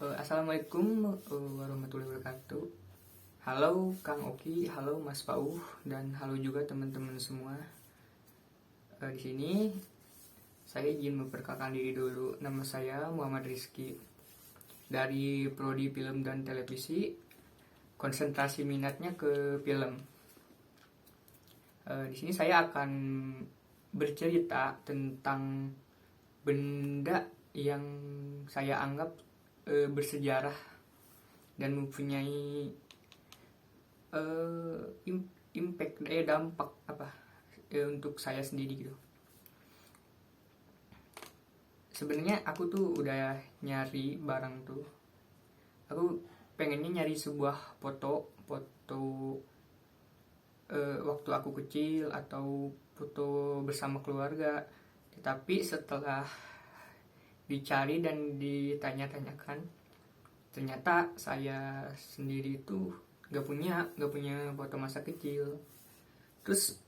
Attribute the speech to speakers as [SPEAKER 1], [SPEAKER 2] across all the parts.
[SPEAKER 1] Assalamualaikum warahmatullahi wabarakatuh. Halo Kang Oki, halo Mas Pauh, dan halo juga teman-teman semua. Di sini saya izin memperkenalkan diri dulu. Nama saya Muhammad Rizky dari Prodi Film dan Televisi. Konsentrasi minatnya ke film. Di sini saya akan bercerita tentang benda yang saya anggap bersejarah dan mempunyai impact dampak untuk saya sendiri gitu. Sebenarnya aku tuh udah nyari barang tuh. Aku pengennya nyari sebuah foto waktu aku kecil atau foto bersama keluarga. Tetapi setelah dicari dan ditanya-tanyakan, ternyata saya sendiri itu gak punya foto masa kecil. Terus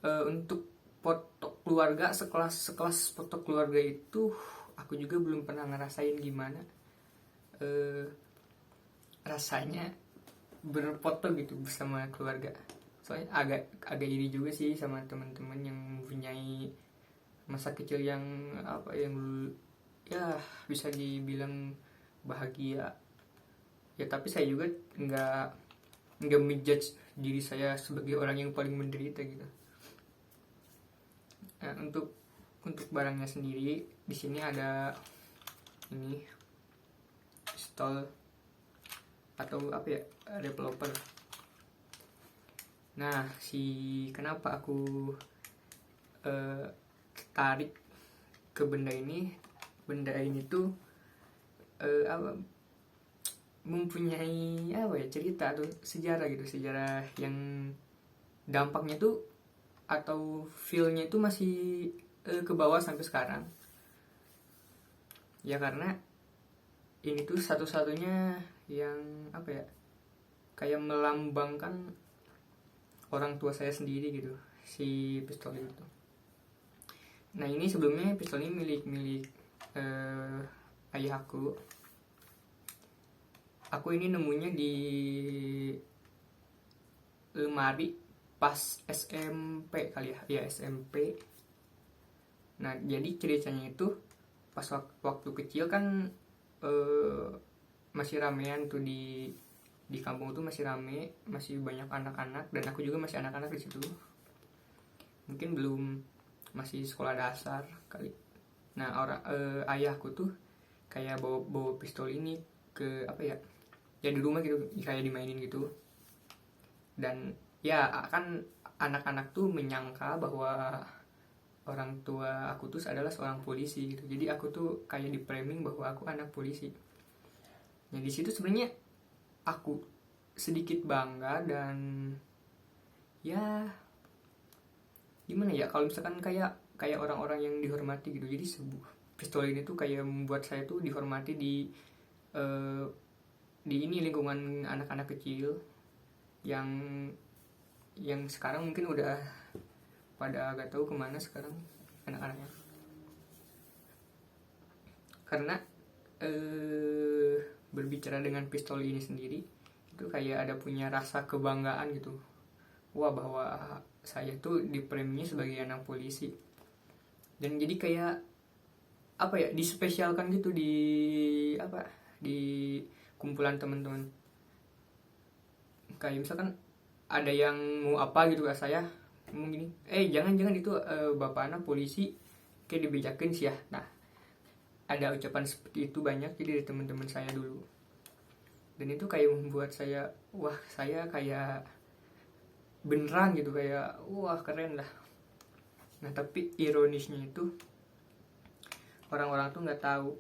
[SPEAKER 1] untuk foto keluarga, sekelas foto keluarga itu aku juga belum pernah ngerasain gimana rasanya berfoto gitu bersama keluarga. Soalnya agak iri juga sih sama teman-teman yang mempunyai masa kecil yang ya bisa dibilang bahagia ya, tapi saya juga nggak menjudge diri saya sebagai orang yang paling menderita gitu. Nah, untuk barangnya sendiri di sini ada ini pistol atau developer. Nah, kenapa aku tertarik ke benda ini tuh mempunyai cerita atau sejarah gitu, sejarah yang dampaknya tuh atau feel-nya itu masih ke bawah sampai sekarang ya, karena ini tuh satu-satunya yang kayak melambangkan orang tua saya sendiri gitu, si pistol itu. Nah, ini sebelumnya pistol ini milik ayah aku. Aku ini nemunya di lemari pas SMP kali ya SMP. Nah, jadi ceritanya itu pas waktu kecil kan masih ramean tuh di kampung tuh, masih rame, masih banyak anak-anak, dan aku juga masih anak-anak di situ. Mungkin masih sekolah dasar kali. Nah, ayahku tuh kayak bawa pistol ini ke di rumah gitu, kayak dimainin gitu. Dan ya kan anak-anak tuh menyangka bahwa orang tua aku tuh adalah seorang polisi gitu. Jadi aku tuh kayak di framing bahwa aku anak polisi. Nah, di situ sebenarnya aku sedikit bangga dan ya gimana ya, kalau misalkan kayak orang-orang yang dihormati gitu. Jadi sebuah pistol ini tuh kayak membuat saya tuh dihormati di ini lingkungan anak-anak kecil yang sekarang mungkin udah pada gak tahu kemana sekarang anak-anaknya, karena berbicara dengan pistol ini sendiri itu kayak ada punya rasa kebanggaan gitu. Wah, bahwa saya tuh dipreminya sebagai anak polisi, dan jadi kayak dispesialkan gitu di kumpulan teman-teman. Kayak misalkan ada yang mau gitu ke saya, ngomong gini, jangan itu bapak anak polisi, kayak dibejakin sih ya. Nah, ada ucapan seperti itu banyak jadi dari teman-teman saya dulu, dan itu kayak membuat saya kayak beneran gitu, kayak keren lah. Nah, tapi ironisnya itu orang-orang tuh nggak tahu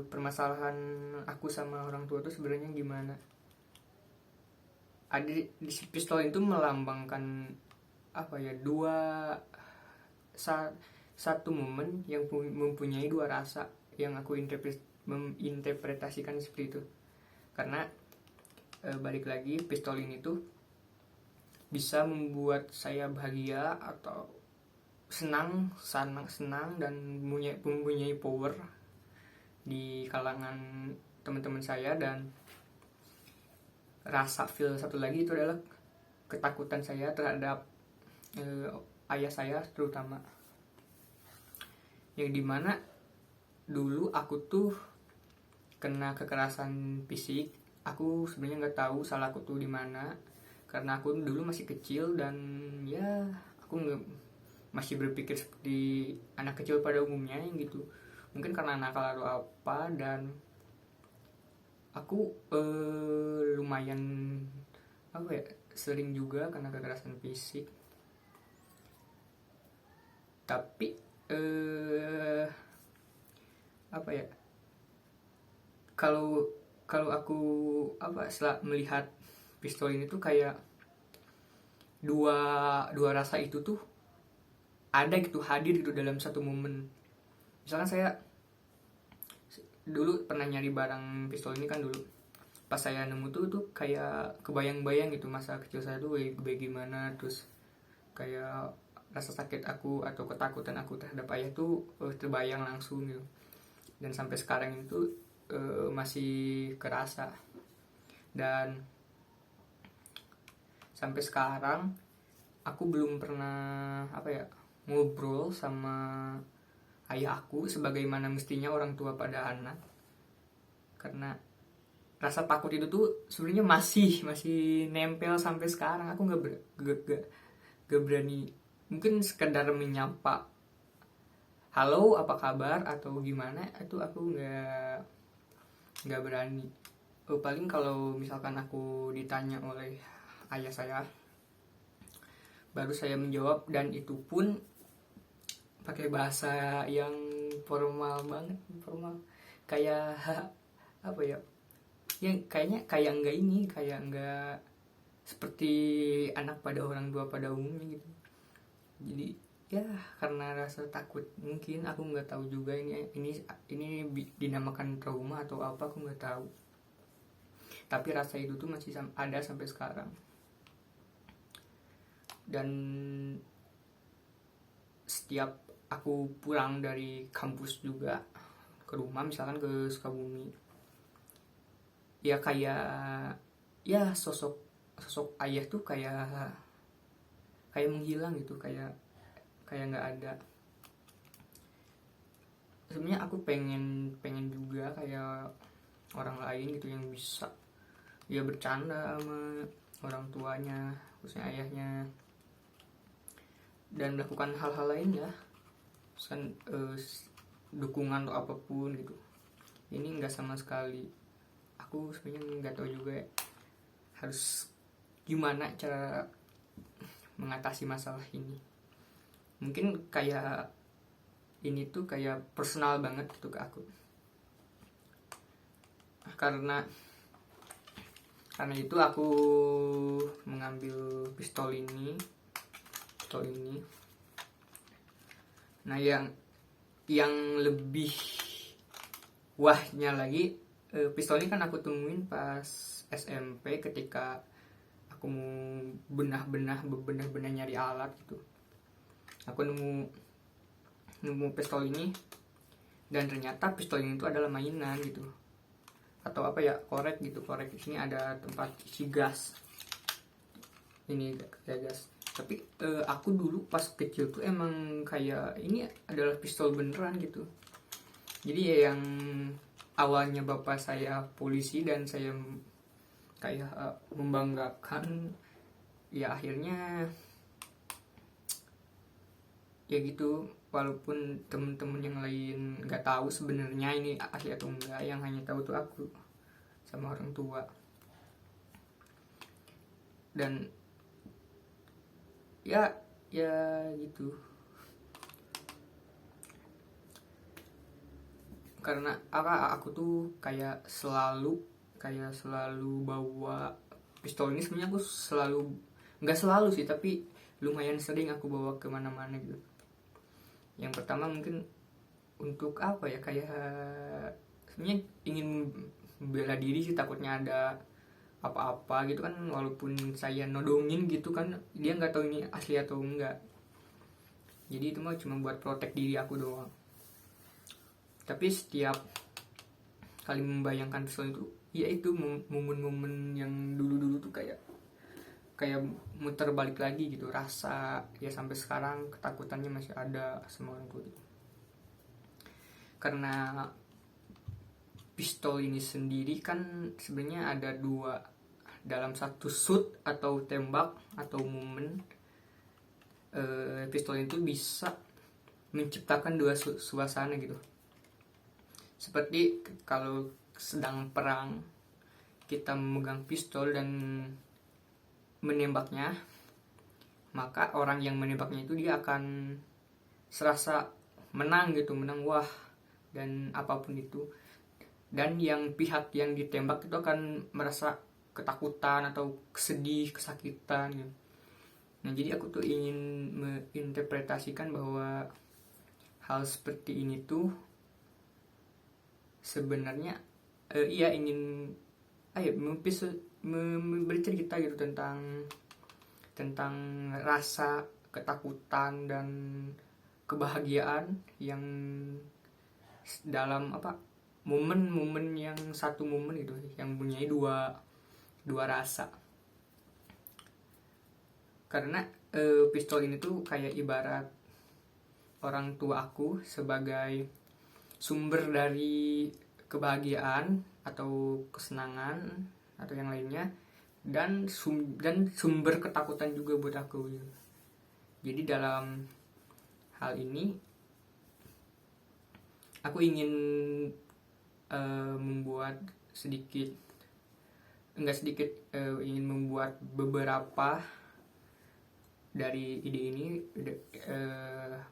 [SPEAKER 1] permasalahan aku sama orang tua tuh sebenarnya gimana. Ada di pistol itu melambangkan satu momen yang mempunyai dua rasa yang aku menginterpretasikan seperti itu. Karena balik lagi, pistol ini tuh bisa membuat saya bahagia atau senang dan mempunyai power di kalangan teman-teman saya. Dan rasa feel satu lagi itu adalah ketakutan saya terhadap ayah saya terutama, yang dimana dulu aku tuh kena kekerasan fisik. Aku sebenarnya nggak tahu salah aku tuh di mana, karena aku dulu masih kecil dan ya aku masih berpikir seperti anak kecil pada umumnya gitu. Mungkin karena nakal atau apa, dan aku lumayan apa ya, sering juga kena kekerasan fisik. Tapi apa ya, kalau aku setelah melihat pistol ini tuh kayak dua rasa itu tuh ada gitu, hadir gitu dalam satu momen. Misalkan saya dulu pernah nyari barang pistol ini kan dulu. Pas saya nemu tuh kayak kebayang-bayang gitu masa kecil saya tuh bagaimana, terus kayak rasa sakit aku atau ketakutan aku terhadap ayah tuh terbayang langsung gitu. Dan sampai sekarang itu masih kerasa. Dan sampai sekarang aku belum pernah ngobrol sama ayah aku sebagaimana mestinya orang tua pada anak, karena rasa takut itu tuh sebenarnya masih nempel sampai sekarang. Aku nggak berani, mungkin sekedar menyapa halo apa kabar atau gimana, itu aku nggak berani. Paling kalau misalkan aku ditanya oleh ayah saya, baru saya menjawab, dan itu pun pakai bahasa yang formal banget, kayak apa ya, yang kayak enggak seperti anak pada orang tua pada umumnya gitu. Jadi ya karena rasa takut, mungkin aku nggak tahu juga ini dinamakan trauma atau apa, aku nggak tahu. Tapi rasa itu tuh masih ada sampai sekarang. Dan setiap aku pulang dari kampus juga ke rumah, misalkan ke Sukabumi, ya kayak ya sosok ayah tuh kayak menghilang gitu, kayak nggak ada. Sebenarnya aku pengen juga kayak orang lain gitu, yang bisa dia bercanda sama orang tuanya, khususnya ayahnya, dan melakukan hal-hal lainnya, misalkan dukungan atau apapun gitu. Ini nggak sama sekali. Aku sebenarnya nggak tahu juga ya, harus gimana cara mengatasi masalah ini. Mungkin kayak ini tuh kayak personal banget gitu ke aku, karena itu aku mengambil pistol ini. Nah, yang lebih wahnya lagi, pistol ini kan aku temuin pas SMP ketika aku mau benar-benar nyari alat gitu. Aku nemu pistol ini, dan ternyata pistol ini tuh adalah mainan gitu, atau apa ya, korek gitu. Korek di sini ada tempat isi gas, ini kayak gas. Tapi aku dulu pas kecil tuh emang kayak ini adalah pistol beneran gitu. Jadi ya, yang awalnya bapak saya polisi dan saya kayak membanggakan, ya akhirnya ya gitu. Walaupun temen-temen yang lain nggak tahu sebenarnya ini asli atau enggak, yang hanya tahu tuh aku sama orang tua. Dan ya gitu, karena aku tuh kayak selalu bawa pistol ini. Sebenarnya aku nggak selalu sih, tapi lumayan sering aku bawa kemana-mana gitu. Yang pertama mungkin untuk apa ya, kayak sebenarnya ingin bela diri sih, takutnya ada apa-apa gitu kan. Walaupun saya nodongin gitu kan, dia nggak tahu ini asli atau enggak. Jadi itu mah cuma buat protek diri aku doang. Tapi setiap saling membayangkan pistol itu, ya itu momen-momen yang dulu-dulu tuh kayak muter balik lagi gitu, rasa ya sampai sekarang ketakutannya masih ada sama orang tua gitu. Karena pistol ini sendiri kan sebenarnya ada dua, dalam satu shoot atau tembak atau momen, pistol itu bisa menciptakan dua suasana gitu. Seperti kalau sedang perang kita memegang pistol dan menembaknya, maka orang yang menembaknya itu dia akan serasa menang gitu, menang wah dan apapun itu, dan yang pihak yang ditembak itu akan merasa ketakutan atau sedih, kesakitan gitu. Nah jadi aku tuh ingin menginterpretasikan bahwa hal seperti ini tuh sebenarnya ia ingin bercerita gitu tentang rasa ketakutan dan kebahagiaan yang dalam momen-momen yang satu momen gitu, yang punya dua rasa. Karena pistol ini tuh kayak ibarat orang tua aku sebagai sumber dari kebahagiaan atau kesenangan atau yang lainnya, dan sumber ketakutan juga buat aku. Jadi dalam hal ini aku ingin ingin membuat beberapa dari ide ini,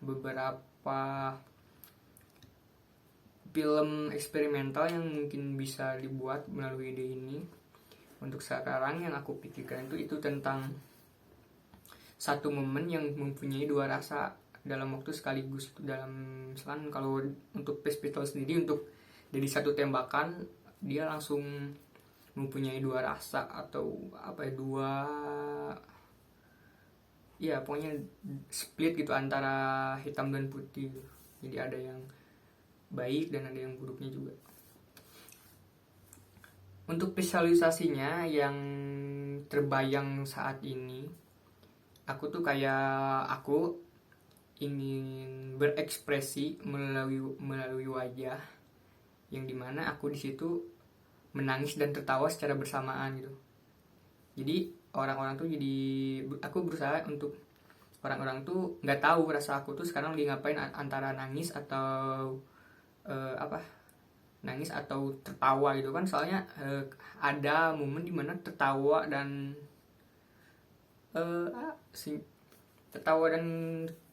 [SPEAKER 1] beberapa film eksperimental yang mungkin bisa dibuat melalui ide ini. Untuk sekarang yang aku pikirkan itu tentang satu momen yang mempunyai dua rasa dalam waktu sekaligus. Dalam misalkan kalau untuk pistol sendiri, untuk dari satu tembakan dia langsung mempunyai dua rasa atau pokoknya split gitu antara hitam dan putih. Jadi ada yang baik dan ada yang buruknya juga. Untuk visualisasinya yang terbayang saat ini, aku ingin berekspresi melalui wajah, yang dimana aku di situ menangis dan tertawa secara bersamaan gitu. Jadi aku berusaha untuk orang-orang tuh nggak tahu rasa aku tuh sekarang lagi ngapain, antara nangis atau nangis atau tertawa gitu kan. Soalnya ada momen dimana tertawa dan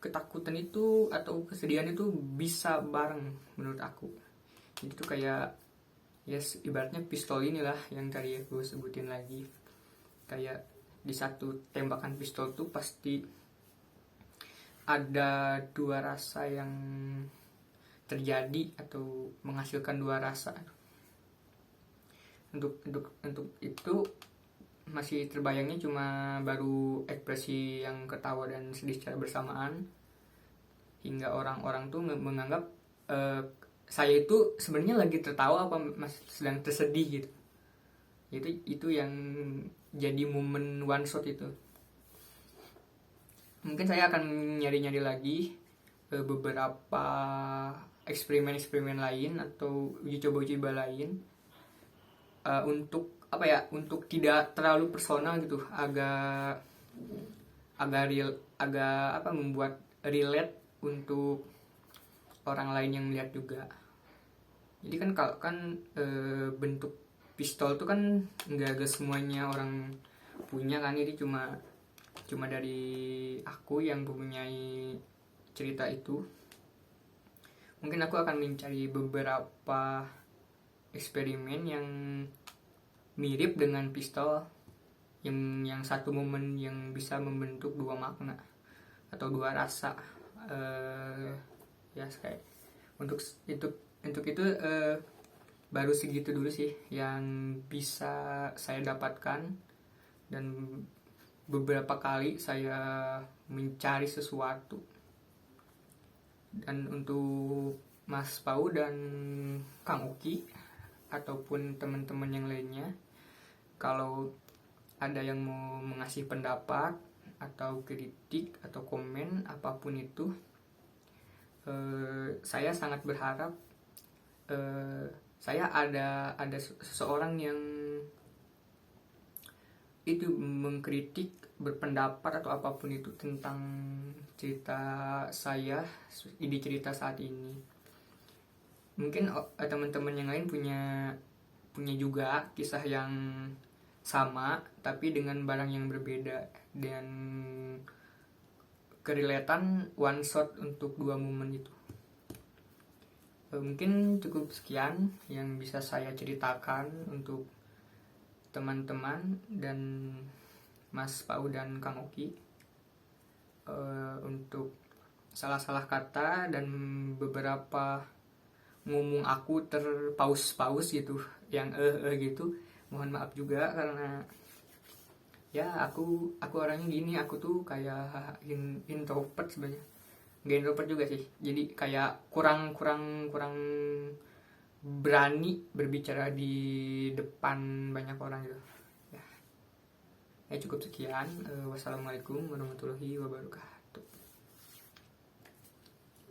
[SPEAKER 1] ketakutan itu atau kesedihan itu bisa bareng menurut aku. Jadi itu kayak ibaratnya pistol inilah yang tadi aku sebutin lagi. Kayak di satu tembakan pistol tuh pasti ada dua rasa yang terjadi atau menghasilkan dua rasa. Untuk itu masih terbayangnya cuma baru ekspresi yang ketawa dan sedih secara bersamaan, hingga orang-orang tuh menganggap saya itu sebenarnya lagi tertawa apa masih sedang tersedih gitu. Itu yang jadi momen one shot itu. Mungkin saya akan nyari-nyari lagi beberapa eksperimen lain atau uji coba lain, untuk tidak terlalu personal gitu, agak membuat relate untuk orang lain yang melihat juga. Jadi kan bentuk pistol tuh kan nggak semuanya orang punya kan. Ini cuma dari aku yang mempunyai cerita itu. Mungkin aku akan mencari beberapa eksperimen yang mirip dengan pistol, yang satu momen yang bisa membentuk dua makna atau dua rasa. Kayak untuk itu baru segitu dulu sih yang bisa saya dapatkan, dan beberapa kali saya mencari sesuatu. Dan untuk Mas Pau dan Kang Uki, ataupun teman-teman yang lainnya, kalau ada yang mau mengasih pendapat atau kritik atau komen apapun itu, saya sangat berharap saya ada seseorang yang itu mengkritik, berpendapat atau apapun itu tentang cerita saya, ide cerita saat ini. Mungkin teman-teman yang lain punya juga kisah yang sama tapi dengan barang yang berbeda, dan kerelatan one shot untuk dua momen itu. Mungkin cukup sekian yang bisa saya ceritakan untuk teman-teman dan Mas Pau dan Kang Oki. Untuk salah-salah kata dan beberapa ngomong aku terpaus-paus gitu, yang gitu, mohon maaf juga, karena ya aku orangnya gini, aku tuh kayak introvert sebenarnya, nggak introvert juga sih, jadi kayak kurang berani berbicara di depan banyak orang gitu. Ya cukup sekian. Wassalamualaikum warahmatullahi wabarakatuh.